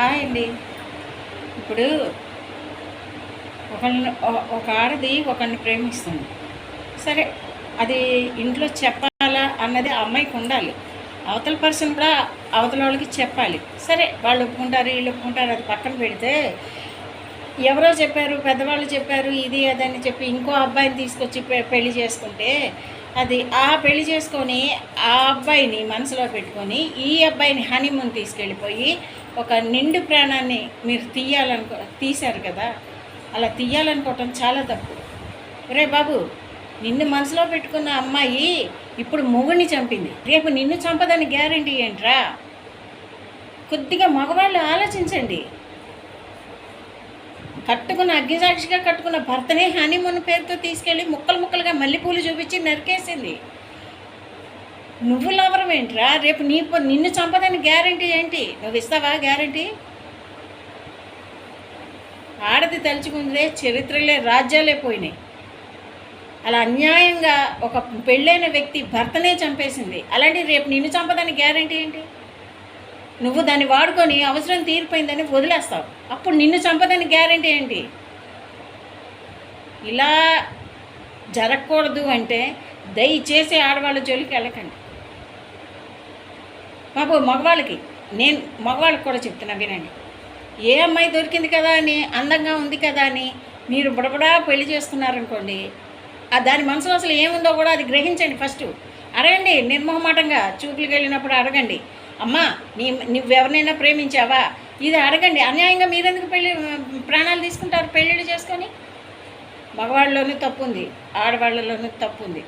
Hi అండి. ఇప్పుడు ఒక ఆడది ఒకరిని ప్రేమిస్తుంది. సరే, అది ఇంట్లో చెప్పాలా అన్నది ఆ అమ్మాయికి ఉండాలి. అవతల పర్సన్ కూడా అవతల వాళ్ళకి చెప్పాలి. సరే, వాళ్ళు ఒప్పుకుంటారు, వీళ్ళు ఒప్పుకుంటారు, అది పక్కన పెడితే ఎవరో చెప్పారు, పెద్దవాళ్ళు చెప్పారు, ఇది అదని చెప్పి ఇంకో అబ్బాయిని తీసుకొచ్చి పెళ్లి చేసుకుంటే అది ఆ పెళ్లి చేసుకొని ఆ అబ్బాయిని మనసులో పెట్టుకొని ఈ అబ్బాయిని హనీమూన్ తీసుకెళ్ళిపోయి ఒక నిండు ప్రాణాన్ని మీరు తీశారు కదా. అలా తీయాలనుకోవటం చాలా తప్పు. రే బాబు, నిన్ను మనసులో పెట్టుకున్న అమ్మాయి ఇప్పుడు మొగుడిని చంపింది, రేపు నిన్ను చంపదని గ్యారంటీ ఏంట్రా? కొద్దిగా మగవాళ్ళు ఆలోచించండి. అగ్నిసాక్షిగా కట్టుకున్న భర్తనే హనీమూన్ పేరుతో తీసుకెళ్ళి ముక్కలు ముక్కలుగా మల్లెపూలు చూపించి నరికేసింది. నువ్వు లవరం ఏంట్రా? రేపు నిన్ను చంపదని గ్యారంటీ ఏంటి? నువ్వు ఇస్తావా గ్యారంటీ? ఆడది తలుచుకుందే చరిత్రలే రాజ్యాలే పోయినాయి. అలా అన్యాయంగా ఒక పెళ్ళైన వ్యక్తి భర్తనే చంపేసింది. అలాంటి రేపు నిన్ను చంపదని గ్యారంటీ ఏంటి? నువ్వు దాన్ని వాడుకొని అవసరం తీరిపోయిందని వదిలేస్తావు. అప్పుడు నిన్ను చంపదని గ్యారంటీ ఏంటి? ఇలా జరగకూడదు అంటే దయచేసి ఆడవాళ్ళ జోలికి వెళ్ళకండి బాబు. నేను మగవాళ్ళకి కూడా చెప్తున్నా, వినండి. ఏ అమ్మాయి దొరికింది కదా అని, అందంగా ఉంది కదా అని మీరు బుడబుడా పెళ్లి చేసుకున్నారనుకోండి, దాని మనసులో అసలు ఏముందో కూడా అది గ్రహించండి. ఫస్ట్ అడగండి, నిర్మోహమాటంగా చూపులకు వెళ్ళినప్పుడు అడగండి, అమ్మా నువ్వెవరినైనా ప్రేమించావా? ఇది అడగండి. అన్యాయంగా మీరెందుకు ప్రాణాలు తీసుకుంటారు పెళ్ళిళ్ళు చేసుకొని? మగవాళ్ళలోనూ తప్పు ఉంది, ఆడవాళ్ళలోనూ తప్పు ఉంది.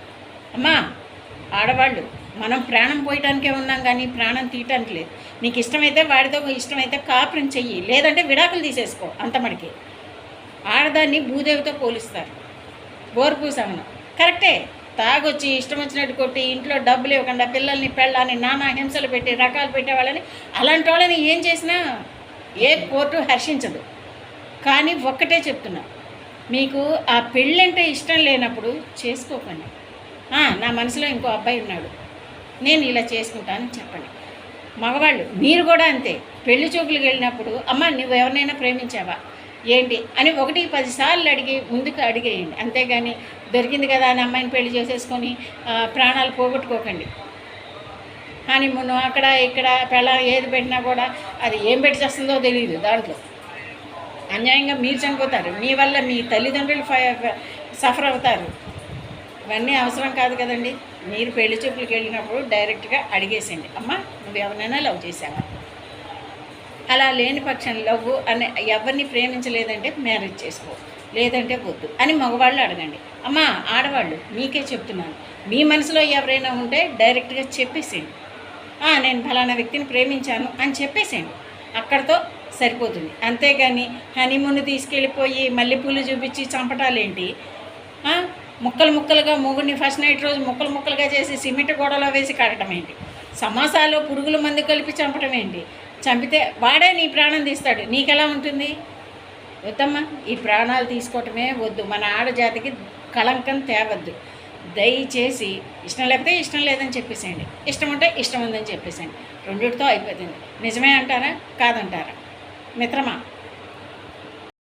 అమ్మా ఆడవాళ్ళు, మనం ప్రాణం పోయటానికే ఉన్నాం కానీ ప్రాణం తీయటానికి లేదు. నీకు ఇష్టమైతే వాడితో ఇష్టమైతే కాపురం చెయ్యి, లేదంటే విడాకులు తీసేసుకో. అంతమడికి ఆడదాన్ని భూదేవితో పోలిస్తారు. బోర్పూసమనం కరెక్టే. తాగొచ్చి ఇష్టం వచ్చినట్టు కొట్టి ఇంట్లో డబ్బులు ఇవ్వకుండా పిల్లల్ని పెళ్ళాన్ని నానా హింసలు పెట్టి రకాలు పెట్టేవాళ్ళని, అలాంటి వాళ్ళని ఏం చేసినా ఏ కోర్టు హర్షించదు. కానీ ఒక్కటే చెప్తున్నా, మీకు ఆ పెళ్ళంటే ఇష్టం లేనప్పుడు చేసుకోకండి. నా మనసులో ఇంకో అబ్బాయి ఉన్నాడు, నేను ఇలా చేసుకుంటానని చెప్పండి. మగవాళ్ళు మీరు కూడా అంతే. పెళ్లి చూపులకు వెళ్ళినప్పుడు అమ్మ నువ్వు ఎవరినైనా ప్రేమించావా ఏంటి అని 1-10 సార్లు ముందుకు అడిగేయండి. అంతేగాని దొరికింది కదా అని అమ్మాయిని పెళ్లి చేసేసుకొని ప్రాణాలు పోగొట్టుకోకండి. హనీమూన్ అక్కడ ఇక్కడ ఏది పెట్టినా కూడా అది ఏం పెట్టి చేస్తుందో తెలియదు. దాంట్లో అన్యాయంగా మీరు చనిపోతారు, మీ వల్ల మీ తల్లిదండ్రులు సఫర్ అవుతారు. ఇవన్నీ అవసరం కాదు కదండి. మీరు పెళ్లి చూపులకు వెళ్ళినప్పుడు డైరెక్ట్గా అడిగేసేయండి, అమ్మ నువ్వు ఎవరినైనా లవ్ చేసావా? అలా లేని పక్షం లవ్ అని ఎవరిని ప్రేమించలేదంటే మ్యారేజ్ చేసుకో, లేదంటే వద్దు అని మగవాళ్ళు అడగండి. అమ్మ ఆడవాళ్ళు మీకే చెప్తున్నాను, మీ మనసులో ఎవరైనా ఉంటే డైరెక్ట్గా చెప్పేసేయండి, నేను ఫలానా వ్యక్తిని ప్రేమించాను అని చెప్పేసేయండి. అక్కడితో సరిపోతుంది. అంతేగాని హనీమూన్ తీసుకెళ్ళిపోయి మల్లెపూలు చూపించి చంపటాలేంటి? ముక్కలు ముక్కలుగా మొగుడిని ఫస్ట్ నైట్ రోజు ముక్కలు ముక్కలుగా చేసి సిమెంట్ గోడలో వేసి కట్టడం ఏంటి? సమాసాలో పురుగుల మందు కలిపి చంపటం ఏంటి? చంపితే వాడే నీ ప్రాణం తీస్తాడు, నీకెలా ఉంటుంది? వద్దమ్మా, ఈ ప్రాణాలు తీసుకోవటమే వద్దు. మన ఆడజాతికి కళంకం తేవద్దు. దయచేసి ఇష్టం లేకపోతే ఇష్టం లేదని చెప్పేసేయండి, ఇష్టం ఉంటే ఇష్టం ఉందని చెప్పేసేయండి. రెండిటితో అయిపోతుంది. నిజమే అంటారా కాదంటారా? మిత్రమా,